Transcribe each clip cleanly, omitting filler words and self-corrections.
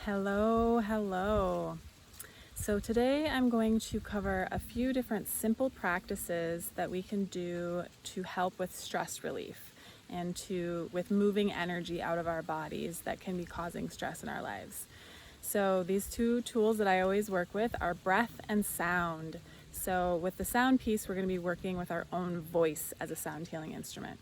Hello, hello. So today I'm going to cover a few different simple practices that we can do to help with stress relief and with moving energy out of our bodies that can be causing stress in our lives. So these two tools that I always work with are breath and sound. So with the sound piece, we're going to be working with our own voice as a sound healing instrument.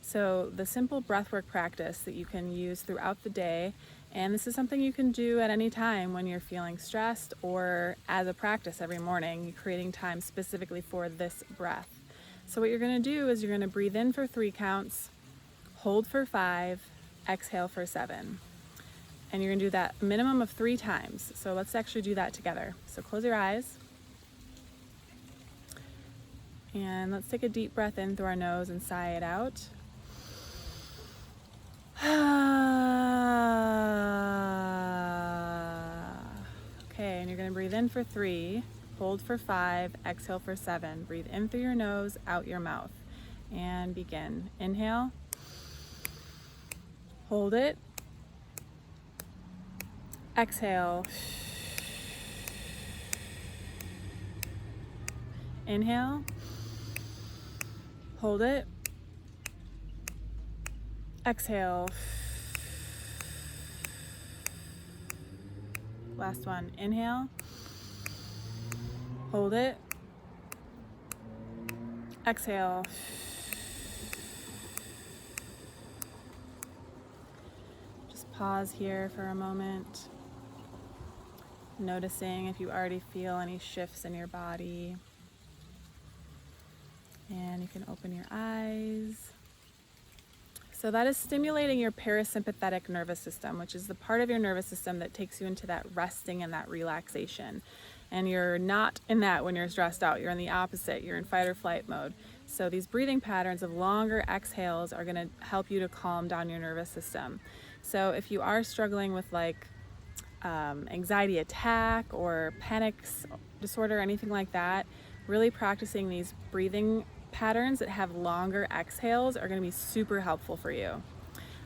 So the simple breathwork practice that you can use throughout the day, and this is something you can do at any time when you're feeling stressed or as a practice every morning, creating time specifically for this breath. So what you're going to do is you're going to breathe in for 3 counts, hold for 5, exhale for 7. And you're going to do that minimum of 3 times. So let's actually do that together. So close your eyes. And let's take a deep breath in through our nose and sigh it out. Okay, and you're going to breathe in for 3, hold for 5, exhale for 7. Breathe in through your nose, out your mouth, and begin. Inhale, hold it, exhale, inhale, hold it, exhale. Last one. Inhale, hold it, exhale. Just pause here for a moment, noticing if you already feel any shifts in your body. And you can open your eyes. So that is stimulating your parasympathetic nervous system, which is the part of your nervous system that takes you into that resting and that relaxation. And you're not in that when you're stressed out. You're in the opposite. You're in fight or flight mode. So these breathing patterns of longer exhales are going to help you to calm down your nervous system. So if you are struggling with anxiety attack or panic disorder, anything like that, really practicing these breathing patterns that have longer exhales are going to be super helpful for you.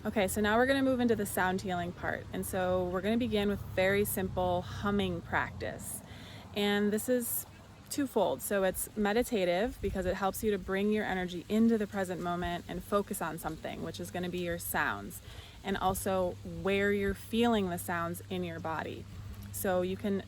Okay, so now we're going to move into the sound healing part. And so we're going to begin with very simple humming practice. And this is twofold. So it's meditative because it helps you to bring your energy into the present moment and focus on something, which is going to be your sounds, and also where you're feeling the sounds in your body. So you can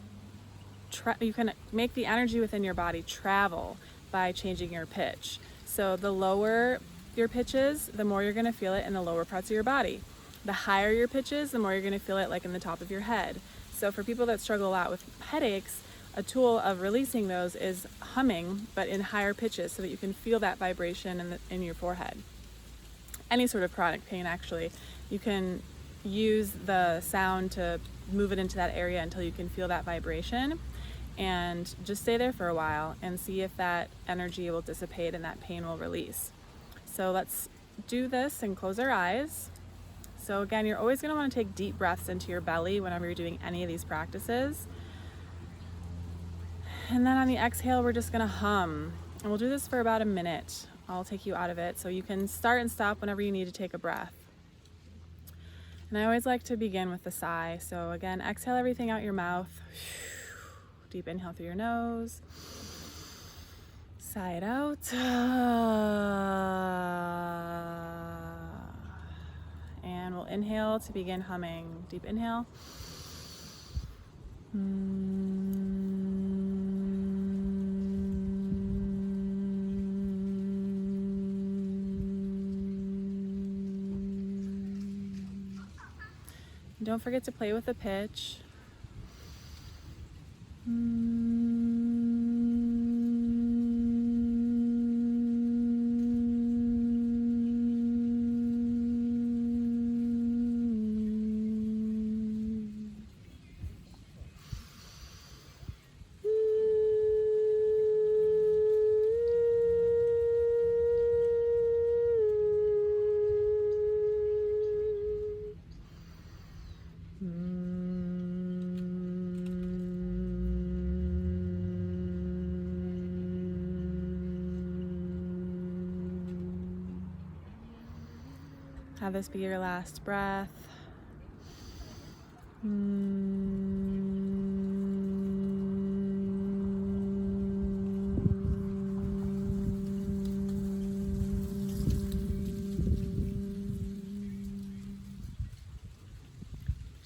make the energy within your body travel by changing your pitch. So the lower your pitch is, the more you're going to feel it in the lower parts of your body. The higher your pitch is, the more you're going to feel it like in the top of your head. So for people that struggle a lot with headaches, a tool of releasing those is humming, but in higher pitches so that you can feel that vibration in your forehead. Any sort of chronic pain, actually, you can use the sound to move it into that area until you can feel that vibration. And just stay there for a while and see if that energy will dissipate and that pain will release. So let's do this and close our eyes. So again, you're always going to want to take deep breaths into your belly whenever you're doing any of these practices. And then on the exhale, we're just going to hum. And we'll do this for about a minute. I'll take you out of it so you can start and stop whenever you need to take a breath. And I always like to begin with the sigh. So again, exhale everything out your mouth. Deep inhale through your nose, sigh it out, and we'll inhale to begin humming. Deep inhale. Don't forget to play with the pitch. Have this be your last breath.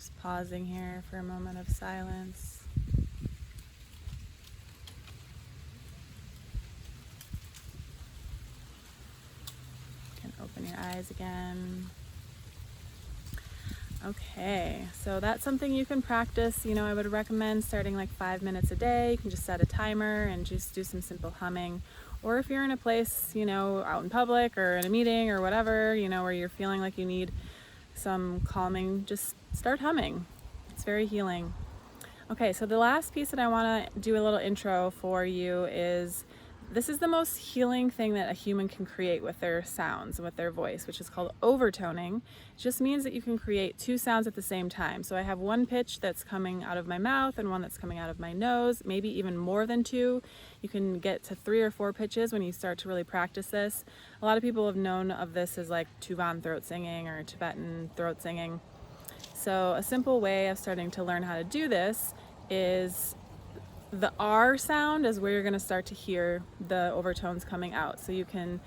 Just pausing here for a moment of silence. You can open your eyes again. Okay, so that's something you can practice. I would recommend starting like 5 minutes a day. You can just set a timer and just do some simple humming. Or if you're in a place, out in public or in a meeting or whatever, where you're feeling like you need some calming, just start humming. It's very healing. Okay, so the last piece that I want to do a little intro for you is, this is the most healing thing that a human can create with their sounds and with their voice, which is called overtoning. It just means that you can create two sounds at the same time. So I have one pitch that's coming out of my mouth and one that's coming out of my nose, maybe even more than two. You can get to 3 or 4 pitches when you start to really practice this. A lot of people have known of this as like Tuvan throat singing or Tibetan throat singing. So a simple way of starting to learn how to do this is the R sound is where you're going to start to hear the overtones coming out. So you can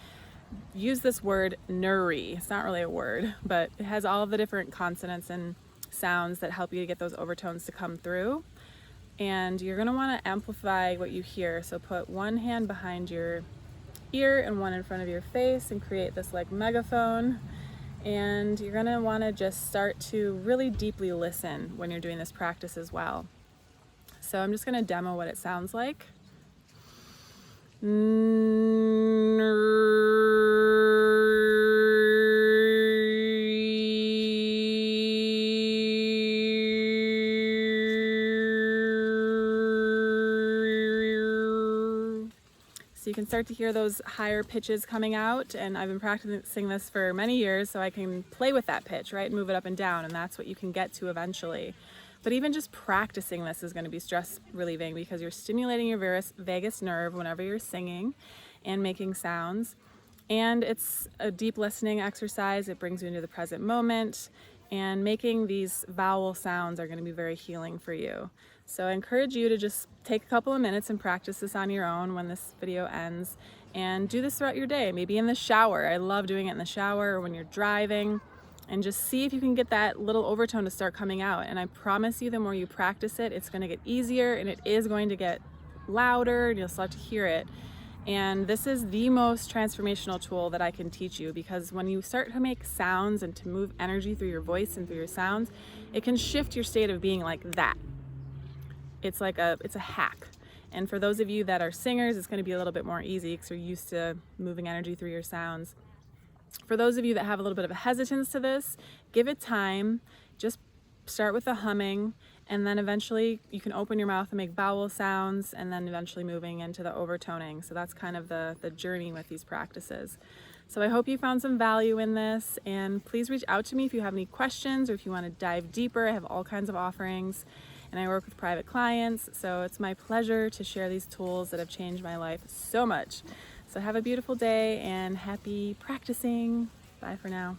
use this word nuri. It's not really a word, but it has all of the different consonants and sounds that help you to get those overtones to come through. And you're going to want to amplify what you hear. So put one hand behind your ear and one in front of your face and create this like megaphone. And you're going to want to just start to really deeply listen when you're doing this practice as well. So I'm just going to demo what it sounds like. So you can start to hear those higher pitches coming out, and I've been practicing this for many years so I can play with that pitch, right? Move it up and down, and that's what you can get to eventually. But even just practicing this is going to be stress relieving because you're stimulating your vagus nerve whenever you're singing and making sounds. And it's a deep listening exercise. It brings you into the present moment, and making these vowel sounds are going to be very healing for you. So I encourage you to just take a couple of minutes and practice this on your own when this video ends, and do this throughout your day, maybe in the shower. I love doing it in the shower or when you're driving, and just see if you can get that little overtone to start coming out. And I promise you, the more you practice it, it's going to get easier, and it is going to get louder, and you'll start to hear it. And this is the most transformational tool that I can teach you, because when you start to make sounds and to move energy through your voice and through your sounds, it can shift your state of being like that. It's a hack. And for those of you that are singers, it's going to be a little bit more easy because you're used to moving energy through your sounds. For those of you that have a little bit of a hesitance to this, give it time. Just start with the humming, and then eventually you can open your mouth and make vowel sounds, and then eventually moving into the overtoning. So that's kind of the journey with these practices. So I hope you found some value in this, and please reach out to me if you have any questions or if you want to dive deeper. I have all kinds of offerings, and I work with private clients, so it's my pleasure to share these tools that have changed my life so much. So have a beautiful day and happy practicing. Bye for now.